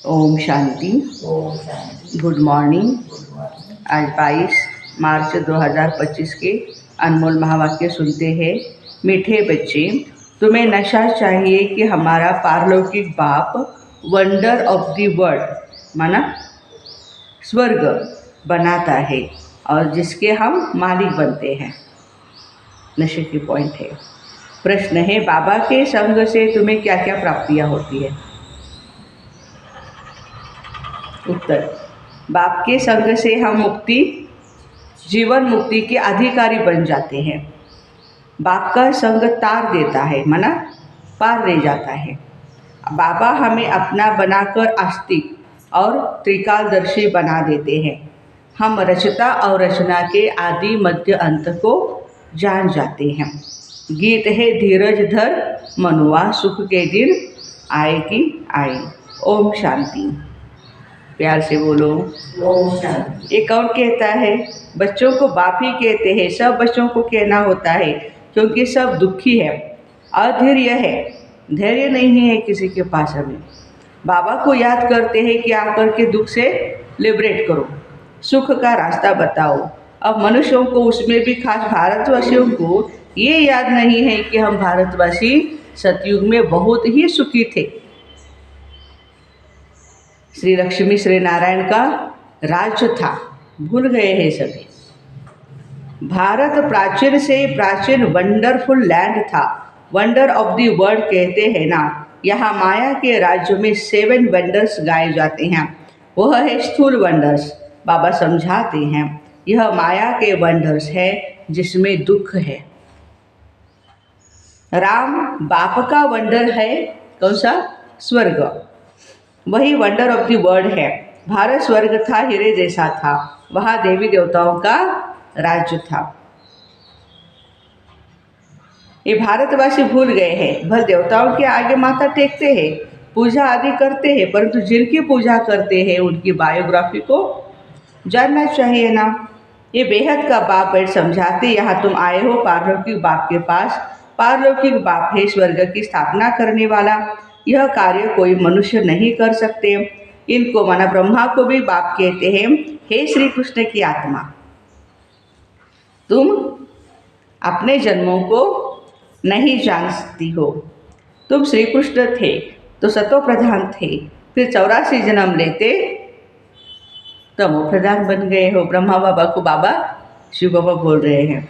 ओम शांति। ओम शांति। Good morning. Good morning. आज 22 मार्च 2025 के अनमोल महावाक्य सुनते हैं। मीठे बच्चे, तुम्हें नशा चाहिए कि हमारा पारलौकिक बाप वंडर ऑफ द वर्ल्ड माना स्वर्ग बनाता है और जिसके हम मालिक बनते हैं। नशे की पॉइंट है। प्रश्न है, बाबा के संग से तुम्हें क्या क्या प्राप्तियां होती है? उत्तर, बाप के संग से हम मुक्ति, जीवन मुक्ति के अधिकारी बन जाते हैं। बाप का संग तार देता है, माना पार ले जाता है। बाबा हमें अपना बनाकर आस्तिक और त्रिकालदर्शी बना देते हैं। हम रचता और रचना के आदि मध्य अंत को जान जाते हैं। गीत है, धीरज धर मनुआ, सुख के दिन आएगी आई। ओम शांति। प्यार से बोलो ओम शांति। एक और कहता है, बच्चों को बाप ही कहते हैं। सब बच्चों को कहना होता है क्योंकि सब दुखी है, अधैर्य है, धैर्य नहीं है किसी के पास। हमें बाबा को याद करते हैं कि आकर के दुख से लिबरेट करो, सुख का रास्ता बताओ। अब मनुष्यों को, उसमें भी खास भारतवासियों को ये याद नहीं है कि हम भारतवासी सतयुग में बहुत ही सुखी थे। श्री लक्ष्मी श्री नारायण का राज्य था, भूल गए हैं सभी। भारत प्राचीन से प्राचीन वंडरफुल लैंड था। वंडर ऑफ द वर्ल्ड कहते हैं ना। यहाँ माया के राज्य में 7 वंडर्स गाए जाते हैं। वह है स्थूल वंडर्स। बाबा समझाते हैं, यह माया के वंडर्स है जिसमें दुख है। राम बाप का वंडर है, कौन सा? स्वर्ग। वही वंडर ऑफ द वर्ल्ड है। भारत स्वर्ग था, हीरे जैसा था। वहाँ देवी देवताओं का राज्य था। ये भारतवासी भूल गए हैं। भले देवताओं के आगे माथा टेकते हैं, पूजा आदि करते हैं, परंतु जिनकी पूजा करते हैं उनकी बायोग्राफी को जानना चाहिए ना। ये बेहद का बाप बैठ समझाते, यहाँ तुम आए हो पारलौकिक बाप के पास। पारलौकिक बाप है स्वर्ग की स्थापना करने वाला। यह कार्य कोई मनुष्य नहीं कर सकते। इनको माना ब्रह्मा को भी बाप कहते हैं। हे श्री कृष्ण की आत्मा, तुम अपने जन्मों को नहीं जानती हो। तुम श्री कृष्ण थे तो सतो प्रधान थे, फिर 84 जन्म लेते तमो प्रधान बन गए हो। ब्रह्मा बाबा को बाबा शिव बाबा बोल रहे हैं।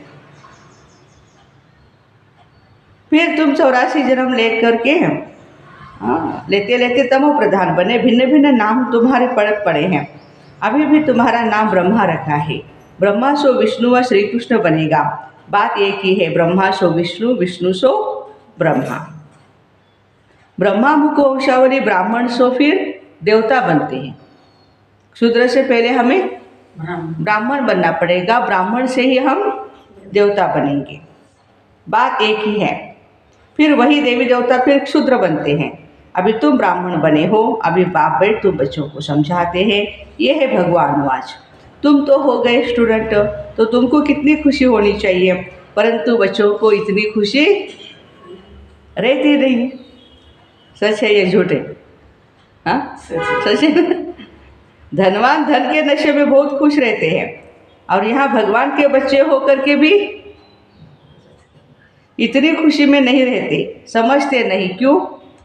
फिर तुम 84 जन्म ले करके लेते लेते तमो प्रधान बने। भिन्न भिन्न नाम तुम्हारे पड़े हैं। अभी भी तुम्हारा नाम ब्रह्मा रखा है। ब्रह्मा सो विष्णु व श्री कृष्ण बनेगा। बात एक ही है, ब्रह्मा सो विष्णु, विष्णु सो ब्रह्मा। ब्रह्मा मुख वंशावली ब्राह्मण सो फिर देवता बनते हैं। शूद्र से पहले हमें ब्राह्मण बनना पड़ेगा, ब्राह्मण से ही हम देवता बनेंगे। बात एक ही है। फिर वही देवी देवता फिर शूद्र बनते हैं। अभी तुम ब्राह्मण बने हो। अभी बाप बैठ तुम बच्चों को समझाते हैं। ये है भगवानवाच। तुम तो हो गए स्टूडेंट, तो तुमको कितनी खुशी होनी चाहिए, परंतु बच्चों को इतनी खुशी रहती नहीं। सच है ये झूठ है? हाँ सच है। धनवान धन के नशे में बहुत खुश रहते हैं और यहाँ भगवान के बच्चे होकर के भी इतनी खुशी में नहीं रहते। समझते नहीं, क्यों?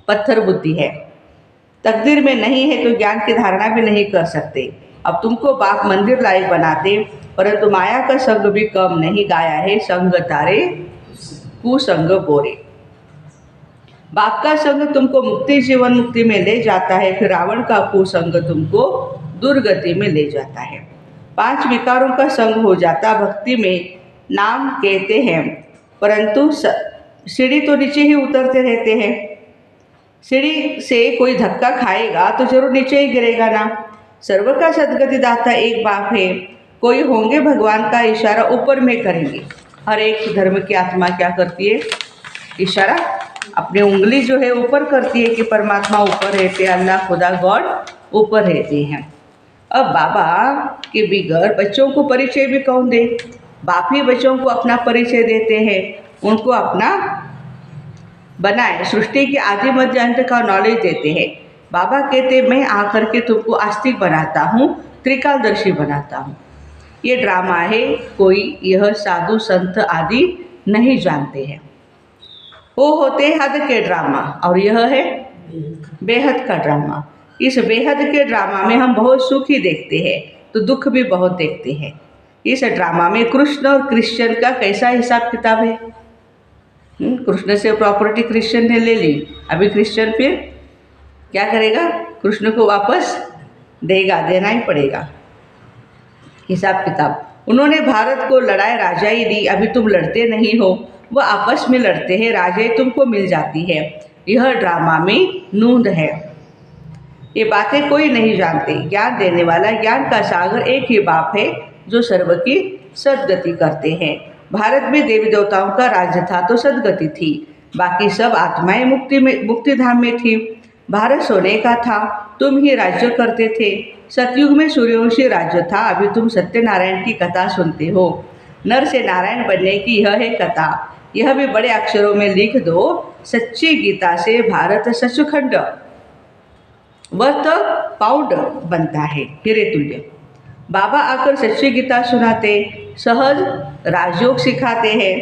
पत्थर बुद्धि है। तकदीर में नहीं है तो ज्ञान की धारणा भी नहीं कर सकते। अब तुमको बाप मंदिर लायक बनाते, परंतु माया का संग भी कम नहीं। गाया है, संग तारे कुसंग बोरे। बाप का संग तुमको मुक्ति, जीवन मुक्ति में ले जाता है। फिर रावण का कुसंग तुमको दुर्गति में ले जाता है। 5 विकारों का संग हो जाता। भक्ति में नाम कहते हैं, परंतु सीढ़ी तो नीचे ही उतरते रहते हैं। सीढ़ी से कोई धक्का खाएगा तो जरूर नीचे ही गिरेगा ना। सर्व का सदगति दाता एक बाप है। कोई होंगे भगवान का इशारा ऊपर में करेंगे। हर एक धर्म की आत्मा क्या करती है? इशारा अपनी उंगली जो है ऊपर करती है कि परमात्मा ऊपर रहते, अल्लाह खुदा गॉड ऊपर रहते हैं। अब बाबा के बिगड़ बच्चों को परिचय भी कौन दे? बाप ही बच्चों को अपना परिचय देते हैं, उनको अपना बनाए, सृष्टि के आदि मध्य अंत का नॉलेज देते हैं। बाबा कहते मैं आकर के तुमको आस्तिक बनाता हूँ, त्रिकालदर्शी बनाता हूँ। ये ड्रामा है, कोई यह साधु संत आदि नहीं जानते हैं। वो होते हैं हद के ड्रामा और यह है बेहद का ड्रामा। इस बेहद के ड्रामा में हम बहुत सुख ही देखते हैं तो दुख भी बहुत देखते हैं। इस ड्रामा में कृष्ण और क्रिश्चियन का कैसा हिसाब किताब है? कृष्ण से प्रॉपर्टी क्रिश्चियन ने ले ली, अभी क्रिश्चियन फिर क्या करेगा? कृष्ण को वापस देगा, देना ही पड़ेगा। हिसाब किताब उन्होंने भारत को लड़ाई राजाई दी, अभी तुम लड़ते नहीं हो, वह आपस में लड़ते हैं, राजाई तुमको मिल जाती है। यह ड्रामा में नूंद है। ये बातें कोई नहीं जानते। ज्ञान देने वाला, ज्ञान का सागर एक ही बाप है जो सर्व की सद्गति करते हैं। भारत में देवी देवताओं का राज्य था तो सद्गति थी, बाकी सब आत्माएं मुक्ति धाम में थी। भारत सोने का था, तुम ही राज्य करते थे। सतयुग में सूर्यवंशी राज्य था, अभी तुम सत्यनारायण की कथा सुनते हो। नर से नारायण बनने की यह है कथा, यह भी बड़े अक्षरों में लिख दो। सच्ची गीता से भारत सचखंड वर्थ पाउंड बनता है, हीरे तुल्य। बाबा आकर सच्ची गीता सुनाते, सहज राजयोग सिखाते हैं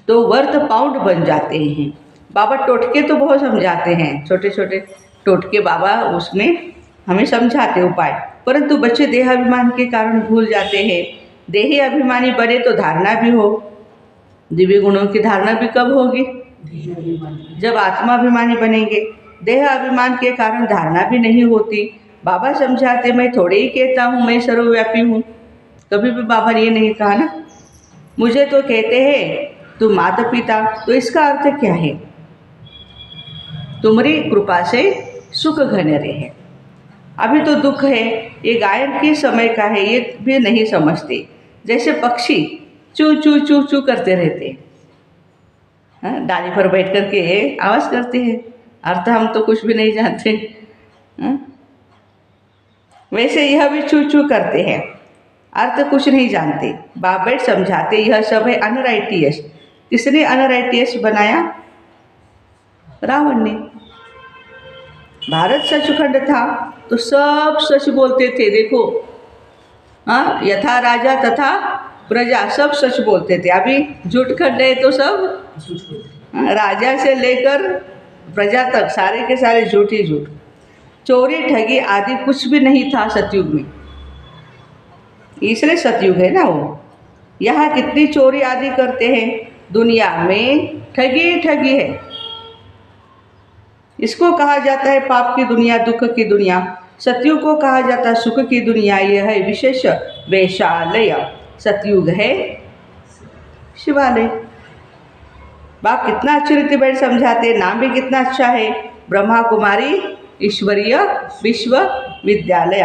तो वर्थ पाउंड बन जाते हैं। बाबा टोटके तो बहुत समझाते हैं, छोटे छोटे टोटके बाबा उसमें हमें समझाते उपाय, परंतु बच्चे देहाभिमान के कारण भूल जाते हैं। देही अभिमानी बने तो धारणा भी हो, दिव्य गुणों की धारणा भी कब होगी? जब आत्माभिमानी बनेंगे। देह अभिमान के कारण धारणा भी नहीं होती। बाबा समझाते मैं थोड़े ही कहता हूँ मैं सर्वव्यापी हूँ, कभी भी बाबा ने ये नहीं कहा ना। मुझे तो कहते हैं तुम माता पिता, तो इसका अर्थ क्या है? तुम्हारी कृपा से सुख घने रहे। अभी तो दुख है, ये गायन के समय का है, ये भी नहीं समझते। जैसे पक्षी चू चू चू चू करते रहते, डाली पर बैठ कर के आवाज़ करते हैं, अर्थ हम तो कुछ भी नहीं जानते। वैसे यह भी चू चू करते हैं, अर्थ कुछ नहीं जानते। बाबा समझाते यह सब है अनराइटियस। किसने अनराइटियस बनाया? रावण ने। भारत सचखंड था तो सब सच बोलते थे। देखो, यथा राजा तथा प्रजा, सब सच बोलते थे। अभी झूठ खंड है तो सब राजा से लेकर प्रजा तक सारे के सारे झूठ ही झूठ। चोरी ठगी आदि कुछ भी नहीं था सतयुग में, इसलिए सतयुग है ना वो। यहाँ कितनी चोरी आदि करते हैं, दुनिया में ठगी ठगी है। इसको कहा जाता है पाप की दुनिया, दुख की दुनिया। सतयुग को कहा जाता है सुख की दुनिया। यह है विशेष वैशालय। सतयुग है शिवालय। बाप कितना अच्छी रीति बैठ समझाते, नाम भी कितना अच्छा है, ब्रह्मा कुमारी ईश्वरीय विश्वविद्यालय।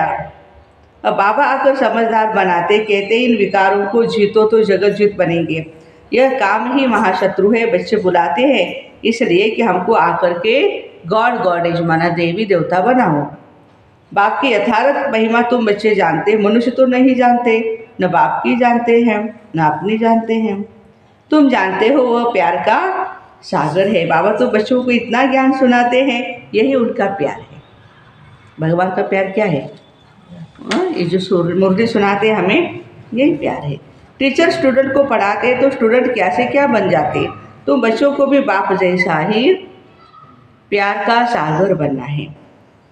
अब बाबा आकर समझदार बनाते, कहते इन विकारों को जीतो तो जगत जीत बनेंगे। यह काम ही महाशत्रु है। बच्चे बुलाते हैं इसलिए कि हमको आकर के गॉड गॉडेज माना देवी देवता बनाओ। बाप की यथार्थ महिमा तुम बच्चे जानते, मनुष्य तो नहीं जानते, न बाप की जानते हैं न अपनी जानते हैं। तुम जानते हो वह प्यार का सागर है। बाबा तो बच्चों को इतना ज्ञान सुनाते हैं, यही उनका प्यार है। भगवान का प्यार क्या है? ये जो मुर्दी सुनाते हैं हमें, यही प्यार है। टीचर स्टूडेंट को पढ़ाते तो स्टूडेंट क्या से क्या बन जाते। तो बच्चों को भी बाप जैसा ही प्यार का सागर बनना है,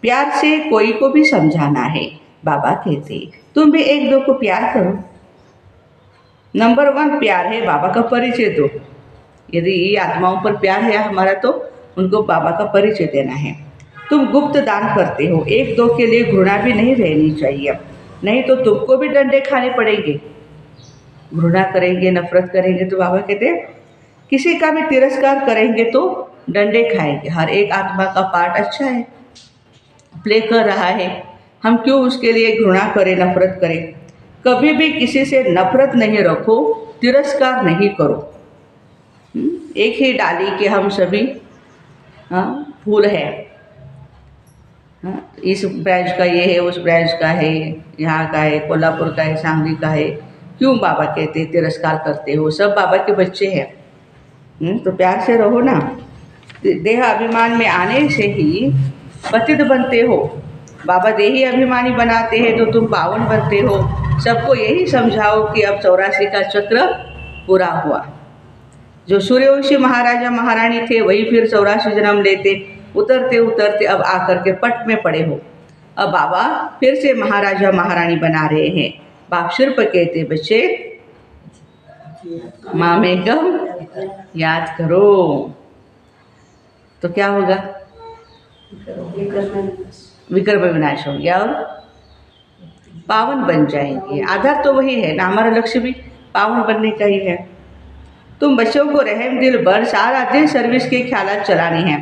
प्यार से कोई को भी समझाना है। बाबा कहते तुम भी एक दो को प्यार करो। नंबर 1 प्यार है, बाबा का परिचय दो। यदि ये आत्माओं पर प्यार है हमारा तो उनको बाबा का परिचय देना है। तुम गुप्त दान करते हो, एक दो के लिए घृणा भी नहीं रहनी चाहिए, नहीं तो तुमको भी डंडे खाने पड़ेंगे। घृणा करेंगे, नफरत करेंगे तो बाबा कहते हैं किसी का भी तिरस्कार करेंगे तो डंडे खाएंगे। हर एक आत्मा का पार्ट अच्छा है, प्ले कर रहा है, हम क्यों उसके लिए घृणा करें, नफरत करें। कभी भी किसी से नफरत नहीं रखो, तिरस्कार नहीं करो। एक ही डाली के हम सभी फूल है। इस ब्रांच का ये है, उस ब्रांच का है, यहाँ का है, कोल्हापुर का है, सांगली का है। क्यों बाबा कहते तिरस्कार करते हो? सब बाबा के बच्चे हैं, तो प्यार से रहो ना। देह अभिमान में आने से ही पतित बनते हो। बाबा देही अभिमानी बनाते हैं तो तुम पावन बनते हो। सबको यही समझाओ कि अब 84 का चक्र पूरा हुआ। जो सूर्यवंशी महाराजा महारानी थे वही फिर 84 जन्म लेते, उतरते उतरते अब आकर के पट में पड़े हो। अब बाबा फिर से महाराजा महारानी बना रहे हैं। बाप सिर पर कहते बच्चे माँ में गम याद करो, तो क्या होगा? विकर्म विनाश हो गया और पावन बन जाएंगे। आधार तो वही है ना, हमारा लक्ष्य भी पावन बनने का ही है। तुम बच्चों को रहम दिल बन सारा दिन सर्विस के ख्यालात चलाने हैं।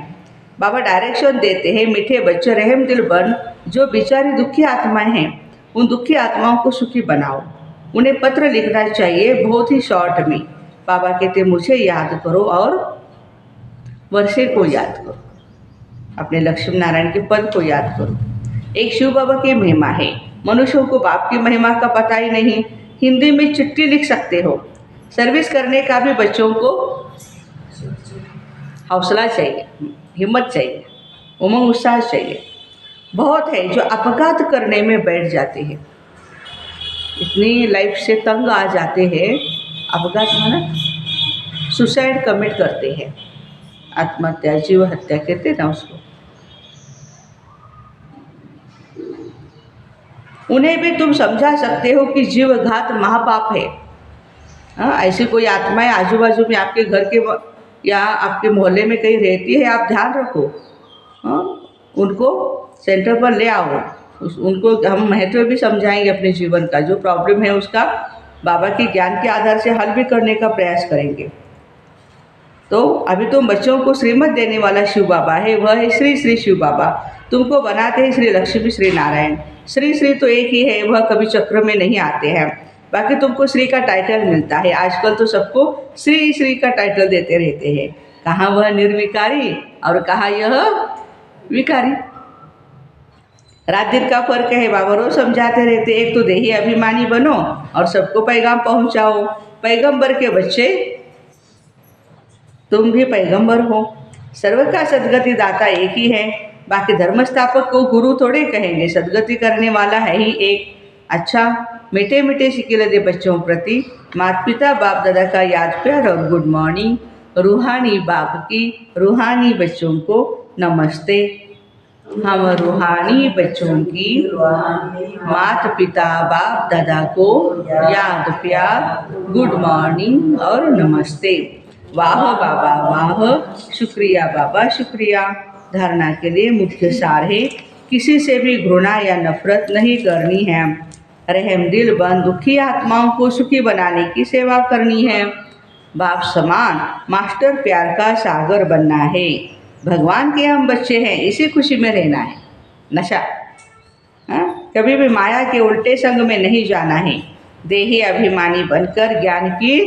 बाबा डायरेक्शन देते हैं, मीठे बच्चे रहम दिल बन जो बेचारी दुखी आत्माएं हैं उन दुखी आत्माओं को सुखी बनाओ। उन्हें पत्र लिखना चाहिए बहुत ही शॉर्ट में। बाबा कहते मुझे याद करो और वर्षे को याद करो, अपने लक्ष्मी नारायण के पद को याद करो। एक शिव बाबा की महिमा है। मनुष्यों को बाप की महिमा का पता ही नहीं। हिंदी में चिट्ठी लिख सकते हो। सर्विस करने का भी बच्चों को हौसला चाहिए, हिम्मत चाहिए, उमंग उत्साह चाहिए। बहुत है जो अपघात करने में बैठ जाते हैं, इतनी लाइफ से तंग आ जाते हैं, अपघात माना सुसाइड कमिट करते हैं, आत्महत्या, जीव हत्या कहते हैं ना उसको। उन्हें भी तुम समझा सकते हो कि जीवघात महापाप है। ऐसी कोई आत्माएं आजू बाजू में आपके घर के या आपके मोहल्ले में कहीं रहती है, आप ध्यान रखो। उनको सेंटर पर ले आओ, उनको हम महत्व भी समझाएंगे अपने जीवन का। जो प्रॉब्लम है उसका बाबा के ज्ञान के आधार से हल भी करने का प्रयास करेंगे। तो अभी तुम बच्चों को श्रीमत देने वाला शिव बाबा है, वह है श्री श्री शिव बाबा। तुमको बनाते हैं श्री लक्ष्मी श्री नारायण। श्री श्री तो एक ही है, वह कभी चक्र में नहीं आते हैं। बाकी तुमको श्री का टाइटल मिलता है। आजकल तो सबको श्री श्री का टाइटल देते रहते हैं। कहाँ वह निर्विकारी और कहाँ यह विकारी। रात दिन का फर्क है। बाबा रोज समझाते रहते, एक तो देही अभिमानी बनो और सबको पैगाम पहुंचाओ। पैगंबर के बच्चे तुम भी पैगंबर हो। सर्व का सदगति दाता एक ही है। बाकी धर्मस्थापक को गुरु थोड़े कहेंगे, सदगति करने वाला है ही एक। अच्छा, मीठे मीठे शिकिले दे बच्चों प्रति माता पिता बाप दादा का याद प्यार और गुड मॉर्निंग। रूहानी बाप की रूहानी बच्चों को नमस्ते। हम रूहानी बच्चों की माता पिता बाप दादा को याद प्यार, गुड मॉर्निंग और नमस्ते। वाह बाबा वाह, शुक्रिया बाबा शुक्रिया। धारणा के लिए मुख्य सार है, किसी से भी घृणा या नफरत नहीं करनी है। रहम दिल बन दुखी आत्माओं को सुखी बनाने की सेवा करनी है। बाप समान मास्टर प्यार का सागर बनना है। भगवान के हम बच्चे हैं, इसी खुशी में रहना है। नशा कभी भी माया के उल्टे संग में नहीं जाना है। देही अभिमानी बनकर ज्ञान की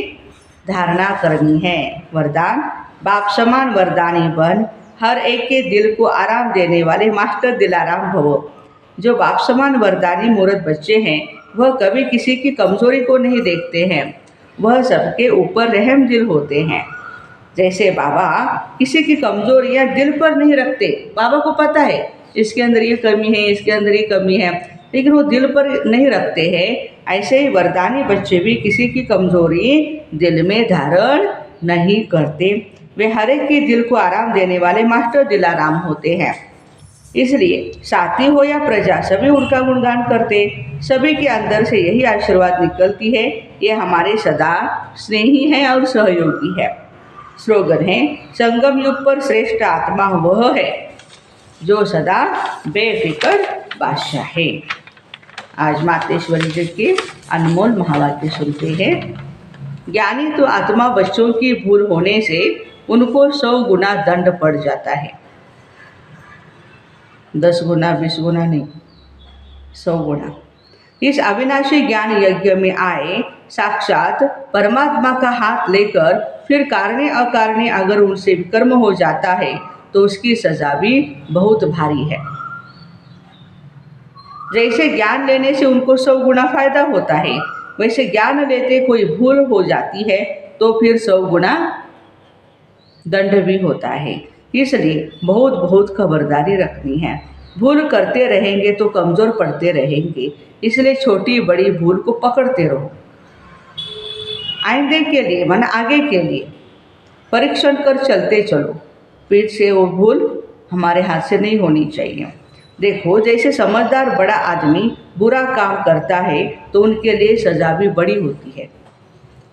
धारणा करनी है। वरदान, बाप समान वरदानी बन हर एक के दिल को आराम देने वाले मास्टर दिलाराम भवो। जो बाप समान वरदानी मूर्त बच्चे हैं वह कभी किसी की कमजोरी को नहीं देखते हैं। वह सबके ऊपर रहम दिल होते हैं। जैसे बाबा किसी की कमजोरियां दिल पर नहीं रखते। बाबा को पता है इसके अंदर ये कमी है, इसके अंदर ये कमी है, लेकिन वो दिल पर नहीं रखते हैं। ऐसे ही वरदानी बच्चे भी किसी की कमजोरी दिल में धारण नहीं करते। वे हर एक के दिल को आराम देने वाले मास्टर दिलाराम होते हैं। इसलिए साथी हो या प्रजा सभी उनका गुणगान करते। सभी के अंदर से यही आशीर्वाद निकलती है, ये हमारे सदा स्नेही हैं और सहयोगी है। स्लोगन है, संगम युग पर श्रेष्ठ आत्मा वह है जो सदा बेफिक्र बादशाह है। आज मातेश्वरी जी के अनमोल महावाक्य सुनते हैं। ज्ञानी तो आत्मा बच्चों की भूल होने से उनको 100 गुना दंड पड़ जाता है। 10 गुना 20 गुना नहीं, 100 गुना। इस अविनाशी ज्ञान यज्ञ में आए साक्षात परमात्मा का हाथ लेकर फिर कारणे अकारणे अगर उनसे विकर्म हो जाता है तो उसकी सजा भी बहुत भारी है। जैसे ज्ञान लेने से उनको 100 गुना फायदा होता है, वैसे ज्ञान लेते कोई भूल हो जाती है तो फिर 100 गुना दंड भी होता है। इसलिए बहुत बहुत खबरदारी रखनी है। भूल करते रहेंगे तो कमज़ोर पड़ते रहेंगे, इसलिए छोटी बड़ी भूल को पकड़ते रहो। आइंदे के लिए माना आगे के लिए परीक्षण कर चलते चलो, पीठ से वो भूल हमारे हाथ से नहीं होनी चाहिए। देखो, जैसे समझदार बड़ा आदमी बुरा काम करता है तो उनके लिए सज़ा भी बड़ी होती है।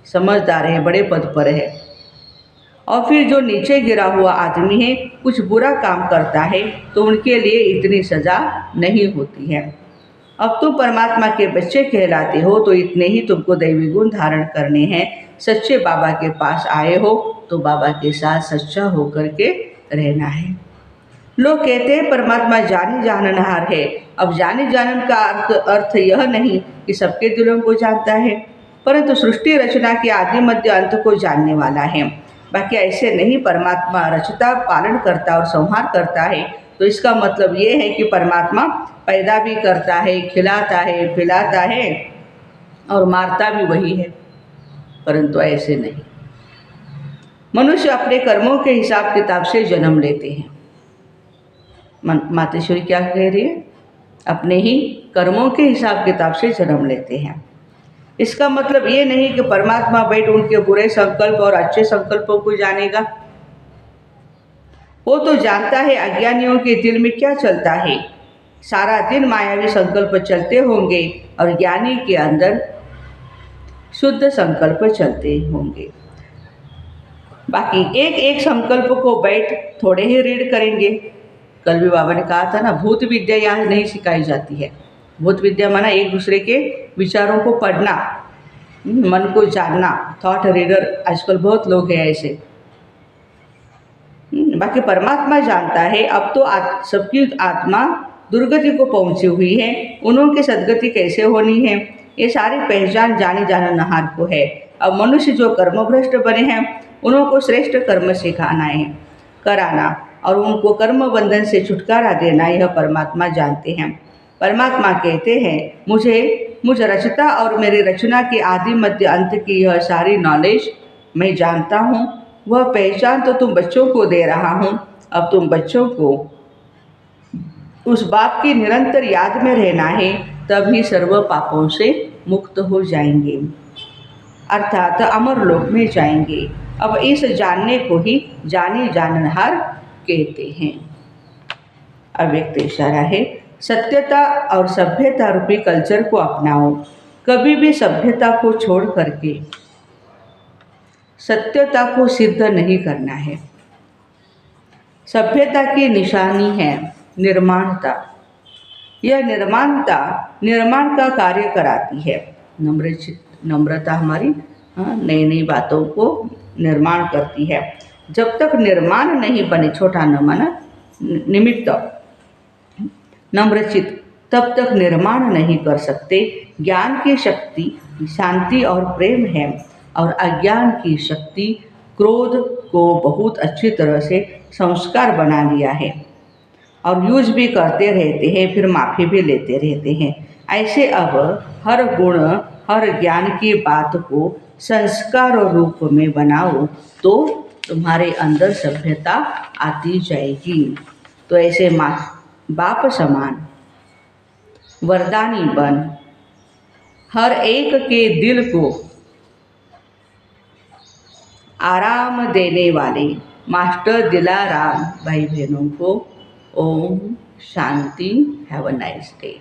समझदार है, बड़े पद पर है, और फिर जो नीचे गिरा हुआ आदमी है कुछ बुरा काम करता है तो उनके लिए इतनी सज़ा नहीं होती है। अब तुम परमात्मा के बच्चे कहलाते हो तो इतने ही तुमको दैवी गुण धारण करने हैं। सच्चे बाबा के पास आए हो तो बाबा के साथ सच्चा होकर के रहना है। लोग कहते हैं परमात्मा जानी जाननहार है। अब जानी जानन का अर्थ यह नहीं कि सबके दिलों को जानता है, परंतु सृष्टि रचना के आदि मध्य अंत को जानने वाला है। बाकी ऐसे नहीं, परमात्मा रचता, पालन करता और संहार करता है, तो इसका मतलब ये है कि परमात्मा पैदा भी करता है, खिलाता है, पिलाता है और मारता भी वही है, परंतु ऐसे नहीं। मनुष्य अपने कर्मों के हिसाब किताब से जन्म लेते हैं। मातेश्वरी क्या कह रही है? अपने ही कर्मों के हिसाब किताब से जन्म लेते हैं। इसका मतलब ये नहीं कि परमात्मा बैठ उनके बुरे संकल्प और अच्छे संकल्पों को जानेगा। वो तो जानता है अज्ञानियों के दिल में क्या चलता है। सारा दिन मायावी संकल्प चलते होंगे और ज्ञानी के अंदर शुद्ध संकल्प चलते होंगे। बाकी एक एक संकल्प को बैठ थोड़े ही रीड करेंगे। कल भी बाबा ने कहा था ना, भूत विद्या यहाँ नहीं सिखाई जाती है। भूत विद्या माना एक दूसरे के विचारों को पढ़ना, मन को जानना। थॉट रीडर आजकल बहुत लोग हैं ऐसे। बाकी परमात्मा जानता है। अब तो सबकी आत्मा दुर्गति को पहुंची हुई है, उन्हों की सदगति कैसे होनी है, ये सारी पहचान जानी जाननहार को है। अब मनुष्य जो कर्मभ्रष्ट बने हैं उन्हों को श्रेष्ठ कर्म सिखाना है, कराना, और उनको कर्म बंधन से छुटकारा देना, यह परमात्मा जानते हैं। परमात्मा कहते हैं, मुझ रचता और मेरी रचना के आदि मध्य अंत की यह सारी नॉलेज मैं जानता हूँ। वह पहचान तो तुम बच्चों को दे रहा हूँ। अब तुम बच्चों को उस बात की निरंतर याद में रहना है, तभी सर्व पापों से मुक्त हो जाएंगे, अर्थात अमर लोक में जाएंगे। अब इस जानने को ही जानी जाननहार कहते हैं। अव्यक्त इशारा है, सत्यता और सभ्यता रूपी कल्चर को अपनाओ। कभी भी सभ्यता को छोड़ करके सत्यता को सिद्ध नहीं करना है। सभ्यता की निशानी है निर्माणता। यह निर्माणता निर्माण का कार्य कराती है। नम्रता हमारी नई नई बातों को निर्माण करती है। जब तक निर्माण नहीं बने, छोटा न माना निमित्त, नम्रचित, तब तक निर्माण नहीं कर सकते। ज्ञान की शक्ति शांति और प्रेम है, और अज्ञान की शक्ति क्रोध को बहुत अच्छी तरह से संस्कार बना लिया है, और यूज भी करते रहते हैं, फिर माफ़ी भी लेते रहते हैं। ऐसे अब हर गुण हर ज्ञान की बात को संस्कार रूप में बनाओ तो तुम्हारे अंदर सभ्यता आती जाएगी। तो ऐसे माँ बाप समान वरदानी बन हर एक के दिल को आराम देने वाले मास्टर दिलाराम भाई बहनों को ओम शांति। Have a nice day.